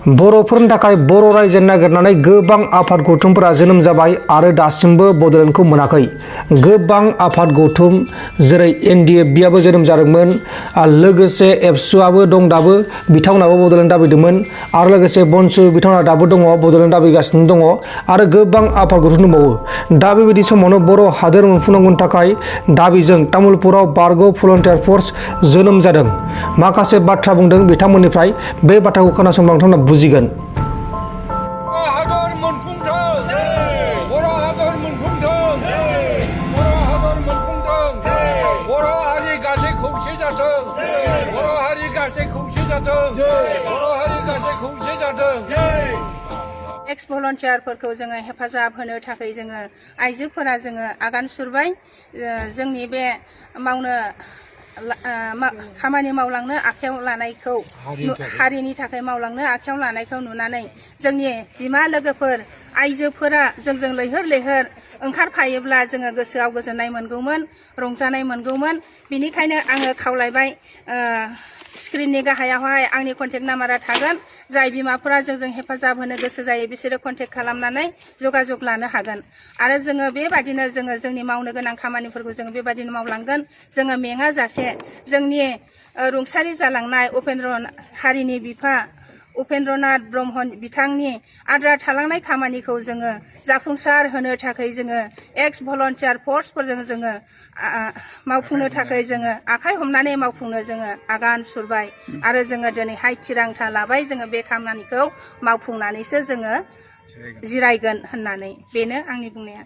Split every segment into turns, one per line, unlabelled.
बर'फोरनि थाखाय बर' रायजो नागिरनानै गोबां आफाद गौथुमफोरा जोनोम जाबाय आरो दासिमबो बड'लेण्डखौ मोनाखै। गोबां आफाद गौथुम जेरै NDFBआबो जोनोम जादोंमोन, लोगोसे एबसुआबो दं दाबो, बिथांमोनाबो बड'लेण्ड दाबिदोंमोन, आरो लोगोसे बनसु बिथांमोना दाबो दङ, बड'लेण्ड दाबिगासिनो दङ, आरो गोबां आफाद गौथुम दंबावो। दा बेबायदि समावनो बर' हादोर मोनफुंनांगौनि थाखाय दाबिजों तामुलपुराव बारग' भलन्टियार फर्स जोनोम जादों। माखासे बाथ्रा बुंदों बिथांमोननिफ्राय, बे बाथ्राखौ खोनासंब्ला नोंथांमोना बुजिगोन।
एक्स भलन्टियारफोरखौ जोङो हेफाजाब होनो थाखाय जोङो आइजोफोरा जोङो आगान सुरबाय। जोंनि बे खामानि मावलांनो आखायाव लानायखौ हारिनि थाखाय मावलांनो आखायाव लानायखौ नुनानै जोंनि बिमा लोगोफोर आइजोफोरा जोंजों लैहोर लैहोर ओंखारफायोब्ला जोङो गोसोआव गोजोननाय मोनगौमोन, रंजानाय मोनगौमोन। बिनिखायनो आङो खावलायबाय, स्क्रिननि गाहायावहाय आंनि कन्टेक्ट नाम्बारा थागोन। जाय बिमाफोरा जोंजों हेफाजाब होनो गोसो जायो बिसोरो कन्टेक्ट खालामनानै जगाजग लानो हागोन। आरो जोङो बेबादिनो जोंनि मावनो गोनां खामानिफोरखौ जोङो बेबादिनो मावलांगोन। जोङो मेङा जासे जोंनि रुंसारि जालांनाय हारिनि बिफा उपेन्द्रनाथ ब्रह्म बिथांनि आद्रा थालांनाय खामानिखौ जोङो जाफुंसार होनो थाखाय जोङो एक्स भलन्टियार फर्सफोरजों जोङो मावफुंनो थाखाय जोङो आखाइ हमनानै मावफुंनो जोङो आगान सुरबाय। आरो जोङो दिनैहाय थिरांथा लाबाय, जोङो बे खामानिखौ मावफुंनानैसो जोङो जिरायगोन होननानै। बेनो आंनि बुंनाया।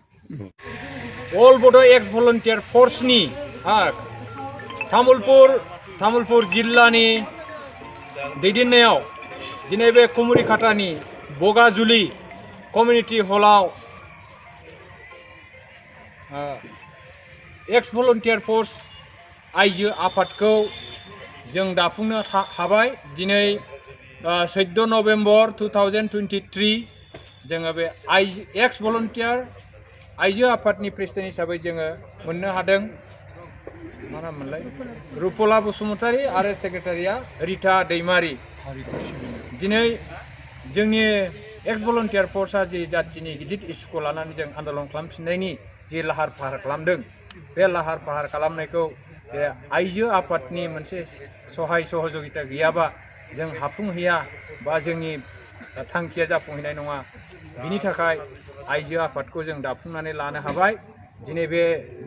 अल बड' एक्स भलन्टियार फर्सनि तामुलपुर जिल्लानि दैदेननायाव दिनै बे कुमुरिकाटानि बगाजुलि कमिउनिटि हलाव एक्स भलन्टियार फर्स आइजो आफादखौ जों दाफुंनो हाबाय। दिनै 14 नभेम्बर 2023 जोङो बे एक्स भलन्टियार आइजो आफादनि प्रेसिडेन्ट हिसाबै जोङो मोननो हादों। मा नाममोनलाय? रुपला बसुमतारी आरो सेक्रेटारिया रिता दैमारी। दिनै जोंनि एक्स भलन्टियार फर्सआ जि जाथिनि गिदिर इस्युखौ लानानै जों आन्दलन खालामफिननायनि जि लाहार फाहार खालामदों, बे लाहार फाहार खालामनायखौ बे आइजो आफादनि मोनसे सहाय सहযোगिता गैयाबा जों हाफुंहैया बा जोंनि थांखिया जाफुंहैनाय नङा। बिनि थाखाय आइजो आफादखौ जों दाफुंनानै लानो हाबाय। दिनै बे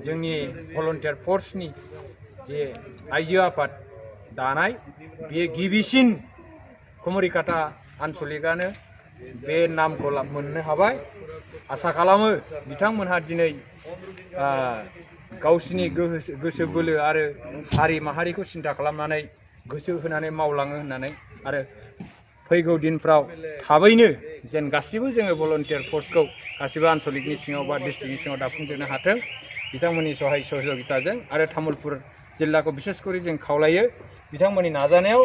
जोंनि भलन्टियार फर्सनि जे आइजो आफाद दानाय, बेयो गिबिसिन कुमुरिकाटा आन्चलिकआनो बे नामखौ मोननो हाबाय। आसा खालामो बिथांमोनहा दिनै गावसिनि गोसो बोलो आरो हारि माहारिखौ सिन्था खालामनानै गोसो होनानै मावलाङो होननानै, आरो फैगौ दिनफ्राव थाबैनो जेन गासिबो जोङो भलन्टियार फर्सखौ गासिबो आन्चलिकनि सिङाव बा डिस्ट्रिक्टनि सिङाव दाफुंजोबनो हाथों बिथांमोननि सहाय सहযোगिताजों। आरो तामुलपुर जिल्लाखौ बिसेस करि जों खावलायो, बिथांमोननि नाजानायाव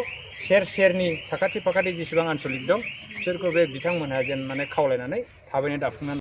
सेरनि साखाथि फाखाथि जेसेबां आन्चलिक दं बिसोरखौ बे बिथांमोनहा जेन खावलायनानै थाबैनो दाफुंनानै